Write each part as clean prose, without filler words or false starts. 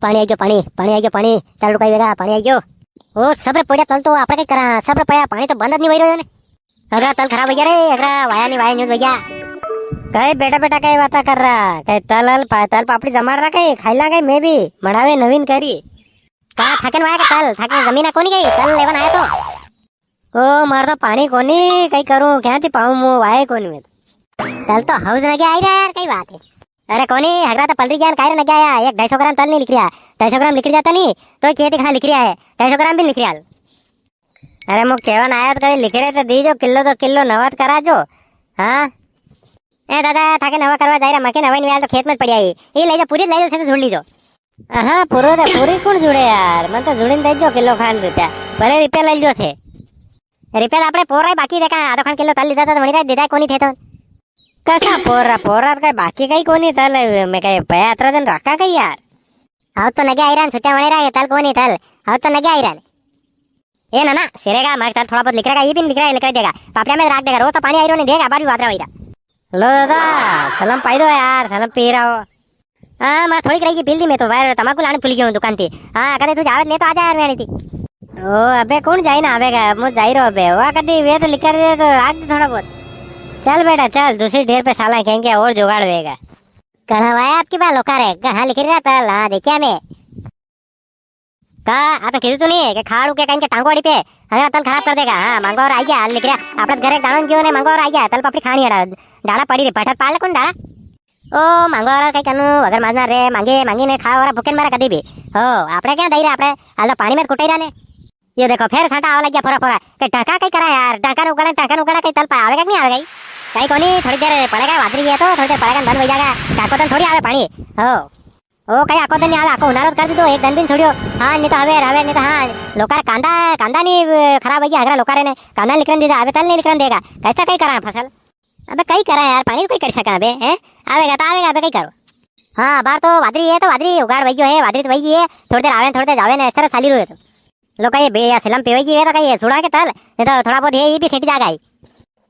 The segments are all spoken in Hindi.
पाणी आई गयो पाणी आई गयो पाणी चालू रुकाई वेगा पाणी आई गयो ओ सब्र पड्या तल तो આપણે કઈ કરા સબ્ર પડ્યા પાણી તો બંધ જ નહીં વઈ રહ્યો ને અગરા તલ ખરાબ થઈ ગયા રે અગરા વાયા ન્યૂઝ વઈ ગયા કઈ બેટા બેટા કઈ વાતા કર रहा કઈ તલ પાપડી જમાડ रहा કઈ ખાઈલા કઈ મે બી મડાવે નવીન કરી કા થાકેન વાયા કે થાકે જમીના કોની ગઈ તલ લેવન આયા તો ओ मार तो पानी कोनी कई करूं क्या थी पाऊं मु वाए कोनी में तल तो हाउस न गया आई रे यार कई बात है अरे कोनी हगरा तो पलरी ज्ञान कायरे न गया 150 ग्राम तल नहीं लिख रहा 250 ग्राम लिख जाता नहीं तो चेती कहां लिख रहा है 250 ग्राम भी लिख रहा अरे मु केवन आया तो कई लिख रहे तो दीजो किलो नवत करा जो हां ए दादा थाके नवा करवा जायरा मके नवा नहीं तो खेत में पड़ी आई ये ले जा पूरी ले जा से जोड़ लीजो हां पूरी कौन जुड़े यार मन तो जुड़ीन देजो किलो खान रुपया भले रुपया ले जो थे रिपेयर आपने पोरा बाकी देखा आधो खान किलो तल लीधा तो म्हणी काय देता कोणी थे तो कसा पोरा काय बाकी काही कोणी तल मैं काय पया अत्र दिन रखा काही यार हाउ तो नगे आयरन सुत्या म्हणे रा तल कोणी तल हाउ तो नगे आयरन ए ना सिरेगा मग तल थोड़ा बहुत लिख रहा ये भी लिख रहा देगा पापड़ा में रख देगा रोज तो पानी आयरो नहीं देगा बार भी वादरा वहीरा लो दादा सलम पाई दो यार सलम पी रहा हो हां मैं थोड़ी करेगी पील दी मैं तो बाहर तमाकू लाने भूल गई दुकान थी हां कदे तू जावत ले तो आ जा यार मैंने थी ओ अबे कौन जाई ना अबे का मु जाई रो अबे वा कदी वे तो लिख रहे तो आज थोड़ा बहुत चल बेटा चल दूसरी ढेर पे साला कहेंगे और जुगाड़ वेगा कहां आपकी बात लोका रे कहां लिख रहा था ला देखिया मैं का आपने किसी तो नहीं है कि खाड़ू के कहेंगे टांगोड़ी पे अगर तल खराब कर देगा हां मांगो और आई गया लिख रहा अपने घर एक दाणन क्यों ने मांगो और आई गया तल पापड़ी खानी है डाड़ा पड़ी रे पठत पाल कौन डाड़ा ओ मांगो और कई कनु अगर माजना रे मांगी ने खा और भूखे मारा कदी भी हो आपने क्या दई रे आपने हाल तो पानी में कुटाई रहा ने ये देखो फिर साटा आवा लग गया फोरा के टाका कई करा यार टाका उगड़ा कई तल पा आवेगा कि नहीं आवेगा कई कोनी थोड़ी देर पड़ेगा वादरी है तो थोड़ी देर पड़ेगा बंद हो जाएगा टाको तन थोड़ी आवे पानी हो ओ कई आको तन नहीं आवे आको उनारत कर दी तो एक दिन दिन छोड़ियो हां नहीं तो आवे नहीं तो हां लोकार कांदा नहीं खराब हो गया अगर लोकारे ने कांदा लिखन दे आवे तल नहीं लिखन देगा कैसा कई करा फसल अबे कई करा यार पानी कोई कर सका अबे हैं आवेगा तो आवेगा अबे कई करो हां बार तो वादरी है तो वादरी उगाड़ वही है वादरी तो वही है थोड़ी देर आवे थोड़ी देर जावे ने इस तरह साली रो तो लोग ये बे या सिलम पेवेगी वे तो कहीं सुड़ा के तल ये तो थोड़ा बहुत ये भी सेट जागा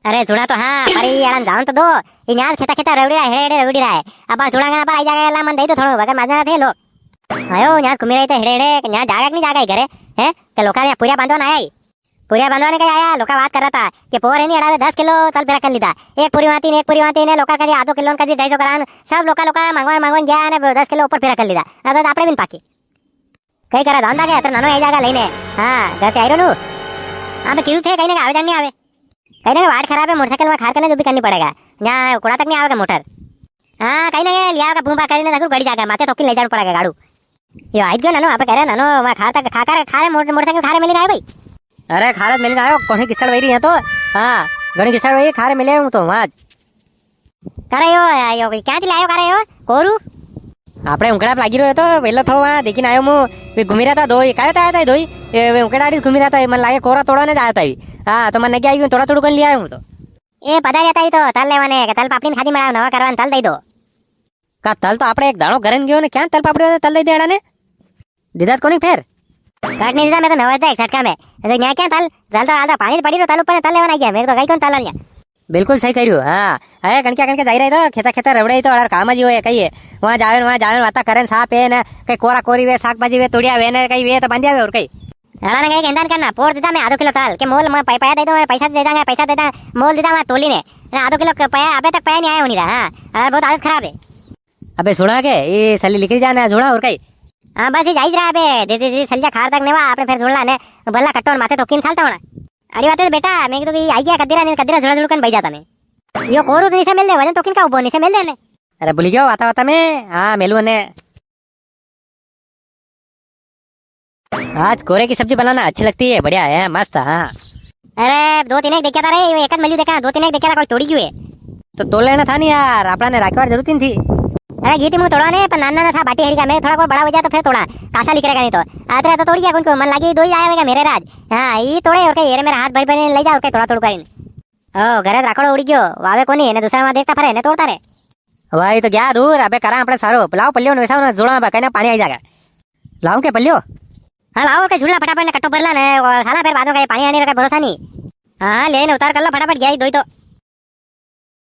अरे सुड़ा तो हां पर ये अड़न जान तो दो ये न्याज खेता रवड़ी रहा हेड़े रवड़ी रहा है अब सुड़ांगा पर आई जाएगा ला मन दे तो थोड़ा अगर मजा थे लोग आयो न्याज घूमी रहे थे हेड़े न्याज जागा कि नहीं जागा घरे हैं के लोका ने पूरा बांधवान आया पूरा बांधवाने का आया लोका बात कर रहा था कि पोर है नहीं अड़ावे 10 किलो तल पेरा कर लीधा एक पूरी माती ने लोका कर आधो किलो का 250 ग्राम सब लोका मंगवान गया ने 10 किलो ऊपर पेरा कर लीधा अब आपने बिन पाकी कई करा दांदा के नानो आई जागा लेने हां घर ते आइरो नु अब क्यों थे कहीं ना आवे जान नहीं आवे कहीं ना वाट खराब है मोटरसाइकिल में खार करने जो भी करनी पड़ेगा यहां कुड़ा तक नहीं आवेगा मोटर हां कहीं ना लिया का बूंबा करने लगू गड़ी जागा माथे तो ले जाना पड़ेगा गाड़ू यो आई गयो नानो आप कह रहे नानो मैं खार तक खारे मोटरसाइकिल खारे मिली ना भाई अरे खारत मिली ना आयो कोणी किसड़ वही रही है तो हां गणी किसड़ वही खारे मिले हूं तो आज करे यो क्या थी लायो करे यो कोरू આપણે ઉંકડા લાગી રહ્યો હતો પહેલો થો આ દેખીને આવ્યો હું ઘૂમી રહ્યા હતા દોઈ કાયો હતા દોઈ ઉંકડા આડી ઘૂમી રહ્યા હતા મને લાગે કોરા તોડવાને જ આવ્યા હતા હા તો મને ગયા થોડા થોડું કરી લઈ આવ્યો હું તો એ પધારી હતા તો તલ લેવાને કે તલ પાપડીને ખાધી મળાવ નવા કરવાને તલ દઈ દો કા તલ તો આપણે એક દાણો ઘરે ગયો ને ક્યાં તલ પાપડી તલ દઈ દેડાને દીધા કોની ફેર કાટ નહીં દીધા મેં તો નવા હતા એક સટકા में तो न्या क्या तल जल तो आधा पानी पड़ी रो तल ऊपर तल लेवाने आ गया मेरे तो कई कौन तल लिया बिल्कुल सही કર્યું હા અરે કણકે જાઈ રહ્યો તો ખેતા રવડે તો અડર કામ જ હોય કહીએ वहां जावे वाता करे साप है ना कई कोरा कोरी वे शाक भाजी वे तोड़िया वे ने कई वे तो बांधिया वे और कई हड़ा ने कई केंदान करना पोर देता मैं आधो किलो ताल के मोल मैं पैसा दे दो मैं पैसा दे दा मोल देता मैं तोली ने आधो किलो पाया अबे तक पाया नहीं आया होनी रहा हां बहुत आदत खराब है अबे सुना के ये सली लिख जाना जोड़ा और कई हां बस ये जाई रहा अबे दे सलिया खार तक नेवा आपने फिर जोड़ला ने बल्ला कट्टोन माथे तो किन सालता होना अड़ी बात है बेटा मैं तो आई गया कदीरा जोड़ा जोड़ कन भाई जाता मैं यो कोरू तो नीचे मिल ले वजन तो किन का उबो नीचे मिल ले ने अरे भूल जाओ वाता में हाँ मेलू ने आज कोरे की सब्जी बनाना अच्छी लगती है बढ़िया है मस्त हाँ अरे 2-3 एक देखा था रे एक मिलू देखा 2-3 एक देखा था कोई तोड़ी क्यों है तो तोड़ लेना था नहीं यार अपना ने राखवार जरूरत नहीं थी अरे गीती मुंह तोड़ा ने पर नाना था बाटी हरी का मैं थोड़ा बड़ा हो जाए तो फिर तोड़ा कासा लिख रहेगा नहीं तो आते तो तोड़ गया उनको मन लगी दो ही आएगा मेरे राज हाँ ये तोड़े और कहीं मेरा हाथ भर भर ले जाओ थोड़ा थोड़ा करीन ओ घरे राखड़ो उड़ी गयो वावे कोनी ने दूसरा में देखता फरे ने तोड़ता रे भाई तो क्या दूर अबे करा આપણે સારો લાવ પલ્યો ને વેસાવ જોડા માં કઈને પાણી આવી જાગા લાવ કે પલ્યો हां लाओ के झुल्ला फटाफट ने कट्टो भरला ने साला फिर बाद में कहीं पानी आने का भरोसा नहीं हां लेने उतार कर ला फटाफट गया ही दो ही तो